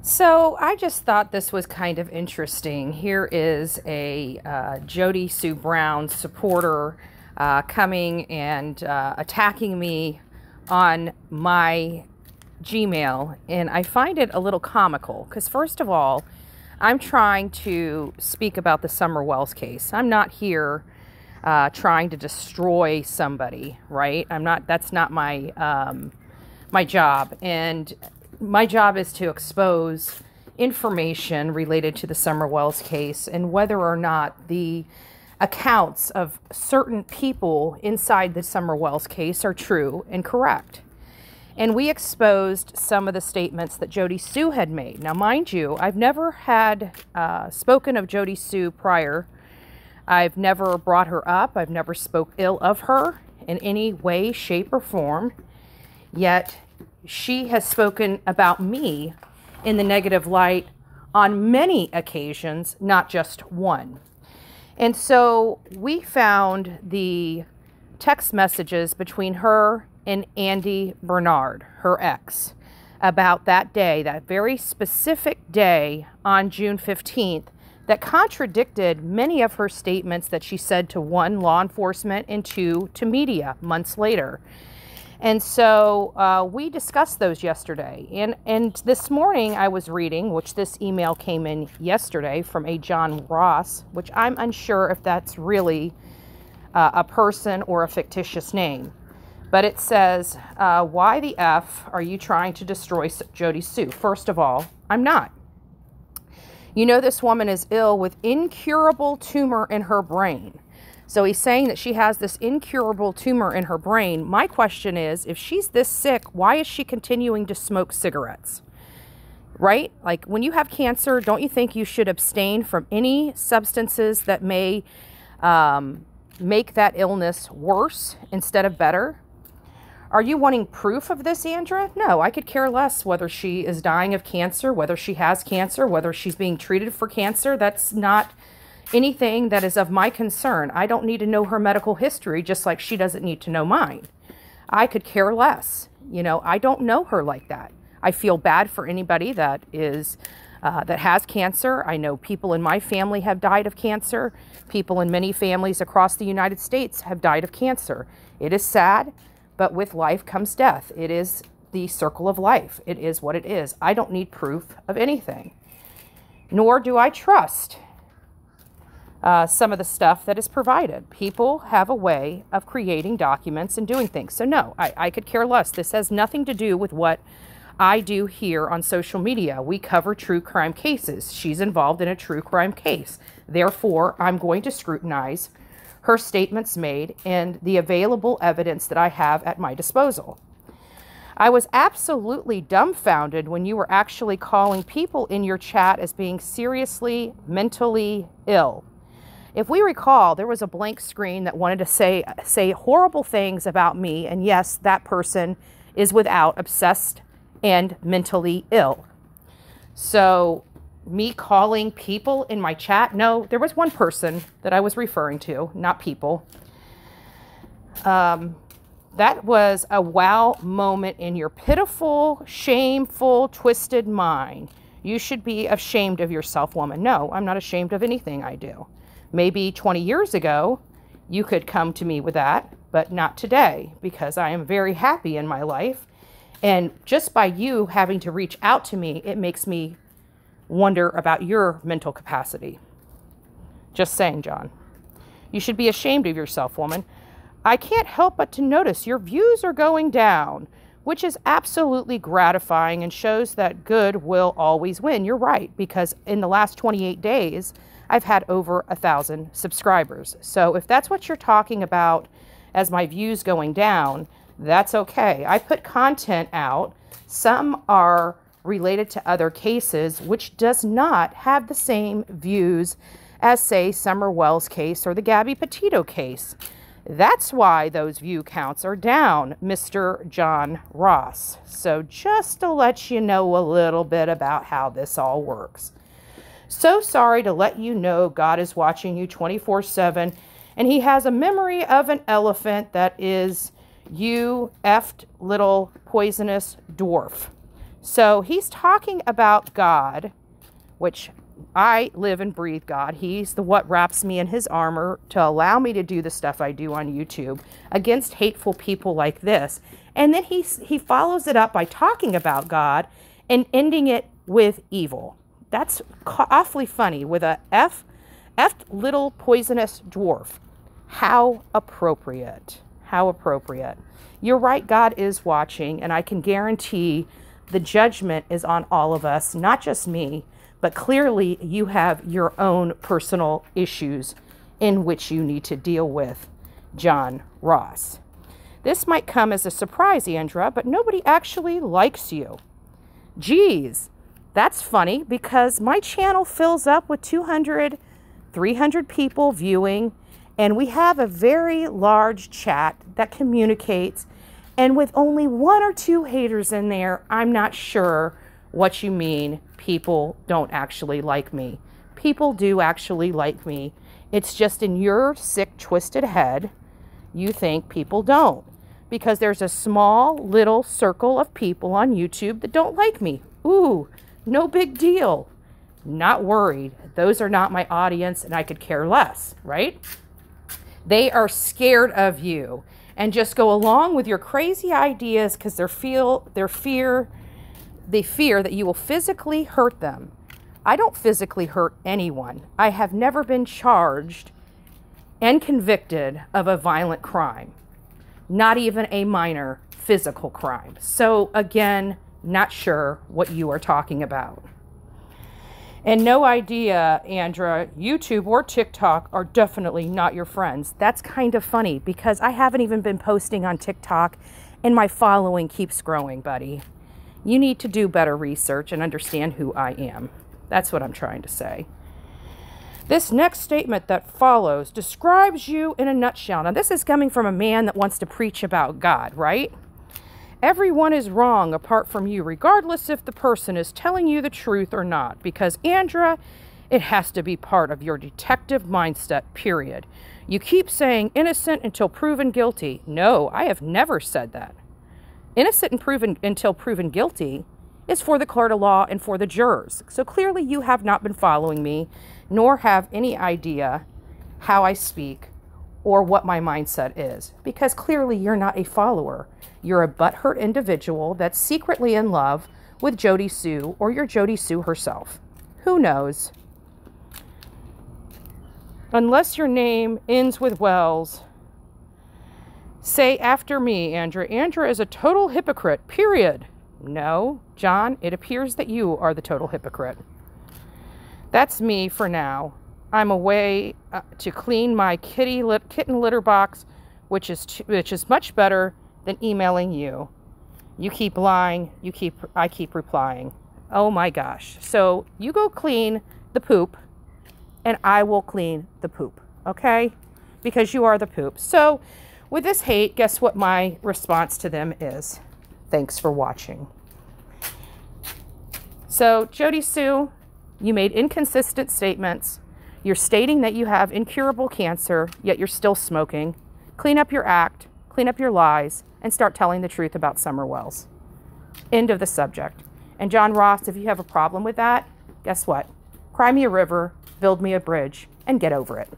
So I just thought this was kind of interesting. Here is a JodieSue Brown supporter coming and attacking me on my Gmail, and I find it a little comical because, first of all, I'm trying to speak about the SummerWells case. I'm not here trying to destroy somebody, right? That's not my my job. And my job is to expose information related to the SummerWells case and whether or not the accounts of certain people inside the SummerWells case are true and correct. And we exposed some of the statements that JodieSue had made. Now, mind you, I've never had spoken of JodieSue prior. I've never brought her up. I've never spoke ill of her in any way, shape, or form. Yet she has spoken about me in the negative light on many occasions, not just one. And so we found the text messages between her and Andy Bernard, her ex, about that day, that very specific day on June 15th, that contradicted many of her statements that she said to one, law enforcement, and two, to media months later. And so we discussed those yesterday. And this morning I was reading, which this email came in yesterday from a John Ross, which I'm unsure if that's really a person or a fictitious name. But it says, why the F are you trying to destroy JodieSue? First of all, I'm not. You know, this woman is ill with incurable tumor in her brain. So he's saying that she has this incurable tumor in her brain. My question is, if she's this sick, why is she continuing to smoke cigarettes? Right? Like, when you have cancer, don't you think you should abstain from any substances that may make that illness worse instead of better? Are you wanting proof of this, Andrea? No, I could care less whether she is dying of cancer, whether she has cancer, whether she's being treated for cancer. That's not anything that is of my concern. I don't need to know her medical history, just like she doesn't need to know mine. I could care less. You know, I don't know her like that. I feel bad for anybody that is that has cancer. I know people in my family have died of cancer. People in many families across the United States have died of cancer. It is sad, but with life comes death. It is the circle of life. It is what it is. I don't need proof of anything, nor do I trust some of the stuff that is provided. People have a way of creating documents and doing things. So no, I could care less. This has nothing to do with what I do here on social media. We cover true crime cases. She's involved in a true crime case. Therefore, I'm going to scrutinize her statements made and the available evidence that I have at my disposal. I was absolutely dumbfounded when you were actually calling people in your chat as being seriously mentally ill. If we recall, there was a blank screen that wanted to say horrible things about me, and yes, that person is without obsessed and mentally ill. So me calling people in my chat, no, there was one person that I was referring to, not people. That was a wow moment in your pitiful, shameful, twisted mind. You should be ashamed of yourself, woman. No, I'm not ashamed of anything I do. Maybe 20 years ago, you could come to me with that, but not today, because I am very happy in my life. And just by you having to reach out to me, it makes me wonder about your mental capacity. Just saying, John. You should be ashamed of yourself, woman. I can't help but to notice your views are going down, which is absolutely gratifying and shows that good will always win. You're right, because in the last 28 days, I've had over 1,000 subscribers. So if that's what you're talking about as my views going down, that's okay. I put content out. Some are related to other cases, which does not have the same views as, say, SummerWells case or the Gabby Petito case. That's why those view counts are down, Mr. John Ross. So just to let you know a little bit about how this all works. So sorry to let you know God is watching you 24/7, and he has a memory of an elephant that is you effed little poisonous dwarf. So he's talking about God, which I live and breathe God. He's the what wraps me in his armor to allow me to do the stuff I do on YouTube against hateful people like this. And then he follows it up by talking about God and ending it with evil. That's awfully funny with a F little poisonous dwarf. How appropriate. How appropriate. You're right, God is watching, and I can guarantee the judgment is on all of us, not just me, but clearly you have your own personal issues in which you need to deal with, John Ross. This might come as a surprise, Andra, but nobody actually likes you. Geez, that's funny because my channel fills up with 200, 300 people viewing, and we have a very large chat that communicates. And with only 1 or 2 haters in there, I'm not sure what you mean people don't actually like me. People do actually like me. It's just in your sick, twisted head, you think people don't. Because there's a small little circle of people on YouTube that don't like me. Ooh, no big deal. Not worried. Those are not my audience and I could care less, right? They are scared of you and just go along with your crazy ideas because they fear that you will physically hurt them. I don't physically hurt anyone. I have never been charged and convicted of a violent crime, not even a minor physical crime. So again, not sure what you are talking about. And no idea, Andra, YouTube or TikTok are definitely not your friends. That's kind of funny because I haven't even been posting on TikTok and my following keeps growing, buddy. You need to do better research and understand who I am. That's what I'm trying to say. This next statement that follows describes you in a nutshell. Now, this is coming from a man that wants to preach about God, right? Everyone is wrong apart from you, regardless if the person is telling you the truth or not. Because, Andra, it has to be part of your detective mindset, period. You keep saying innocent until proven guilty. No, I have never said that. Innocent until proven guilty is for the court of law and for the jurors. So clearly you have not been following me, nor have any idea how I speak or what my mindset is. Because clearly you're not a follower. You're a butthurt individual that's secretly in love with JodieSue or your JodieSue herself. Who knows? Unless your name ends with Wells, say after me, Andra. Andra is a total hypocrite, period. No, John, it appears that you are the total hypocrite. That's me for now. I'm away to clean my kitten litter box, which is much better than emailing you. You keep lying, I keep replying. Oh my gosh. So you go clean the poop and I will clean the poop, okay? Because you are the poop. So with this hate, guess what my response to them is? Thanks for watching. So JodieSue, you made inconsistent statements. You're stating that you have incurable cancer, yet you're still smoking. Clean up your act, clean up your lies, and start telling the truth about SummerWells. End of the subject. And John Ross, if you have a problem with that, guess what? Cry me a river, build me a bridge, and get over it.